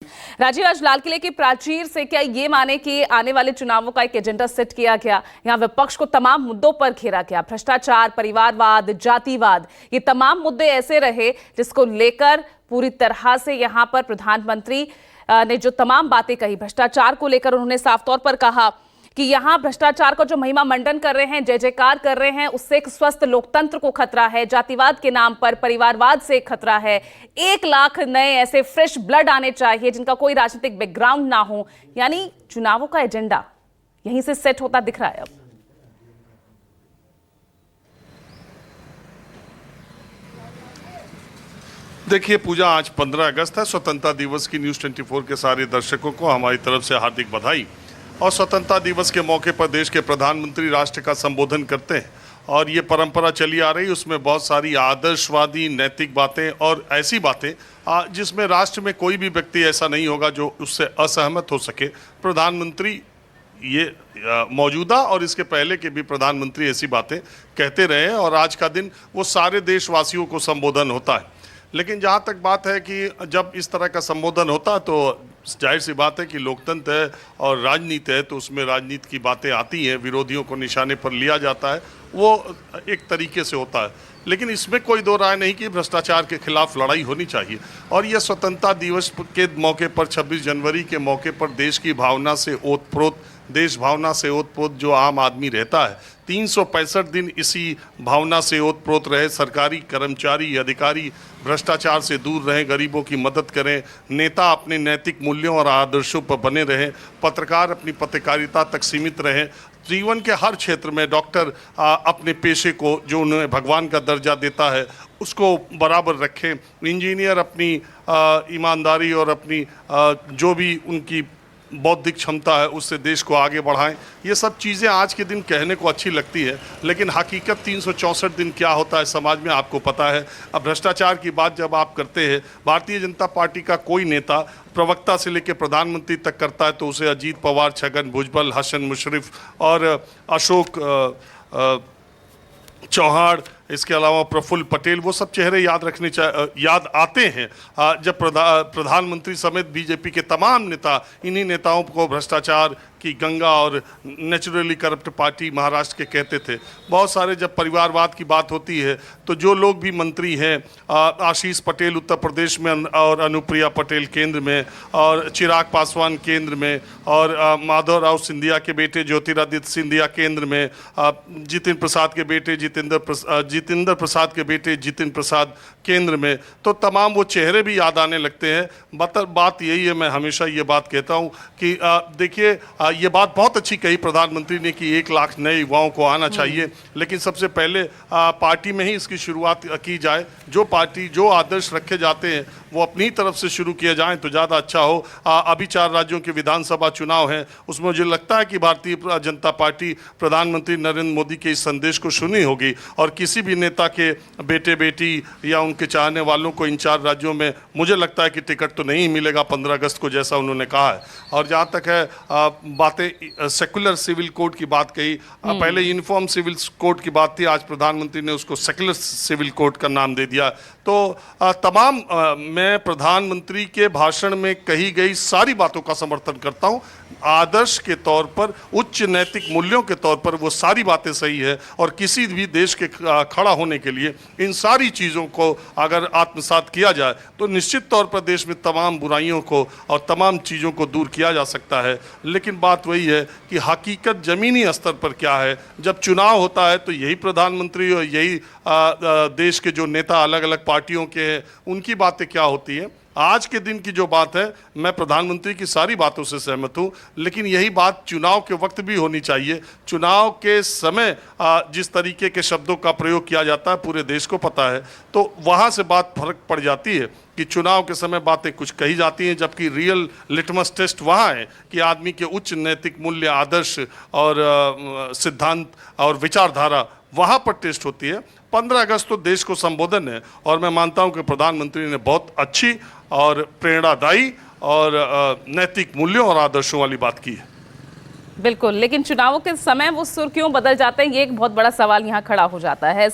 राजीव, आज लाल किले की प्राचीर से क्या ये माने कि आने वाले चुनावों का एक एजेंडा सेट किया गया? यहाँ विपक्ष को तमाम मुद्दों पर घेरा गया। भ्रष्टाचार, परिवारवाद, जातिवाद, ये तमाम मुद्दे ऐसे रहे जिसको लेकर पूरी तरह से यहाँ पर प्रधानमंत्री ने जो तमाम बातें कही, भ्रष्टाचार को लेकर उन्होंने साफ तौर पर कहा कि यहाँ भ्रष्टाचार का जो महिमा मंडन कर रहे हैं, जय जयकार कर रहे हैं, उससे एक स्वस्थ लोकतंत्र को खतरा है। जातिवाद के नाम पर परिवारवाद से खतरा है। 1 लाख नए ऐसे फ्रेश ब्लड आने चाहिए जिनका कोई राजनीतिक बैकग्राउंड ना हो। यानी चुनावों का एजेंडा यहीं से सेट होता दिख रहा है अब। देखिए पूजा, आज 15 अगस्त है। स्वतंत्रता दिवस की न्यूज़ 24 के सारे दर्शकों को हमारी तरफ से हार्दिक बधाई। और स्वतंत्रता दिवस के मौके पर देश के प्रधानमंत्री राष्ट्र का संबोधन करते हैं और ये परंपरा चली आ रही, उसमें बहुत सारी आदर्शवादी नैतिक बातें और ऐसी बातें जिसमें राष्ट्र में कोई भी व्यक्ति ऐसा नहीं होगा जो उससे असहमत हो सके। प्रधानमंत्री ये मौजूदा और इसके पहले के भी प्रधानमंत्री ऐसी बातें कहते रहे हैं और आज का दिन वो सारे देशवासियों को संबोधन होता है। लेकिन जहाँ तक बात है कि जब इस तरह का संबोधन होता है तो जाहिर सी बात है कि लोकतंत्र है और राजनीति है, तो उसमें राजनीति की बातें आती हैं, विरोधियों को निशाने पर लिया जाता है, वो एक तरीके से होता है। लेकिन इसमें कोई दो राय नहीं कि भ्रष्टाचार के खिलाफ लड़ाई होनी चाहिए। और यह स्वतंत्रता दिवस के मौके पर, 26 जनवरी के मौके पर देश की भावना से ओतप्रोत, देश भावना से ओतप्रोत जो आम आदमी रहता है, 365 दिन इसी भावना से ओतप्रोत रहे। सरकारी कर्मचारी, अधिकारी भ्रष्टाचार से दूर रहें, गरीबों की मदद करें, नेता अपने नैतिक मूल्यों और आदर्शों पर बने रहें, पत्रकार अपनी पत्रकारिता तक सीमित रहें, जीवन के हर क्षेत्र में डॉक्टर अपने पेशे को जो उन्हें भगवान का दर्जा देता है उसको बराबर रखें, इंजीनियर अपनी ईमानदारी और अपनी जो भी उनकी बौद्धिक क्षमता है उससे देश को आगे बढ़ाएं। ये सब चीज़ें आज के दिन कहने को अच्छी लगती है, लेकिन हकीकत 364 दिन क्या होता है समाज में आपको पता है। अब भ्रष्टाचार की बात जब आप करते हैं, भारतीय जनता पार्टी का कोई नेता प्रवक्ता से लेकर प्रधानमंत्री तक करता है तो उसे अजीत पवार, छगन भुजबल, हसन मुशर्रफ और अशोक चौहान, इसके अलावा प्रफुल्ल पटेल, वो सब चेहरे याद आते हैं जब प्रधानमंत्री समेत बीजेपी के तमाम नेता इन्हीं नेताओं को भ्रष्टाचार की गंगा और नेचुरली करप्ट पार्टी महाराष्ट्र के कहते थे। बहुत सारे जब परिवारवाद की बात होती है तो जो लोग भी मंत्री हैं, आशीष पटेल उत्तर प्रदेश में और अनुप्रिया पटेल केंद्र में और चिराग पासवान केंद्र में और माधवराव सिंधिया के बेटे ज्योतिरादित्य सिंधिया केंद्र में, जितिन प्रसाद के बेटे जितेंद्र प्रसाद के बेटे जितिन प्रसाद केंद्र में, तो तमाम वो चेहरे भी याद आने लगते हैं। बात यही है, मैं हमेशा ये बात कहता हूँ कि देखिए ये बात बहुत अच्छी कही प्रधानमंत्री ने कि 1 लाख नए युवाओं को आना चाहिए, लेकिन सबसे पहले पार्टी में ही इसकी शुरुआत की जाए। जो पार्टी, जो आदर्श रखे जाते हैं वो अपनी तरफ से शुरू किए जाएं तो ज़्यादा अच्छा हो। अभी 4 राज्यों के विधानसभा चुनाव हैं, उसमें मुझे लगता है कि भारतीय जनता पार्टी प्रधानमंत्री नरेंद्र मोदी के इस संदेश को सुनी होगी और किसी भी नेता के बेटे बेटी या उनके चाहने वालों को इन 4 राज्यों में मुझे लगता है कि टिकट तो नहीं मिलेगा 15 अगस्त को, जैसा उन्होंने कहा है। और जहाँ तक है बातें सेकुलर सिविल कोड की बात कही, पहले यूनिफॉर्म सिविल कोड की बात थी, आज प्रधानमंत्री ने उसको सेकुलर सिविल कोड का नाम दे दिया। तो तमाम मैं प्रधानमंत्री के भाषण में कही गई सारी बातों का समर्थन करता हूं। आदर्श के तौर पर, उच्च नैतिक मूल्यों के तौर पर वो सारी बातें सही है और किसी भी देश के खड़ा होने के लिए इन सारी चीज़ों को अगर आत्मसात किया जाए तो निश्चित तौर पर देश में तमाम बुराइयों को और तमाम चीज़ों को दूर किया जा सकता है। लेकिन बात वही है कि हकीकत ज़मीनी स्तर पर क्या है। जब चुनाव होता है तो यही प्रधानमंत्री और यही देश के जो नेता अलग अलग पार्टियों के हैं उनकी बातें क्या होती हैं। आज के दिन की जो बात है, मैं प्रधानमंत्री की सारी बातों से सहमत हूँ, लेकिन यही बात चुनाव के वक्त भी होनी चाहिए। चुनाव के समय जिस तरीके के शब्दों का प्रयोग किया जाता है पूरे देश को पता है, तो वहाँ से बात फर्क पड़ जाती है कि चुनाव के समय बातें कुछ कही जाती हैं जबकि रियल लिटमस टेस्ट वहाँ है कि आदमी के उच्च नैतिक मूल्य, आदर्श और सिद्धांत और विचारधारा वहाँ पर टेस्ट होती है। 15 अगस्त तो देश को संबोधन है और मैं मानता हूँ कि प्रधानमंत्री ने बहुत अच्छी और प्रेरणादायी और नैतिक मूल्यों और आदर्शों वाली बात की है। बिल्कुल, लेकिन चुनावों के समय वो सुर क्यों बदल जाते हैं, ये एक बहुत बड़ा सवाल यहाँ खड़ा हो जाता है।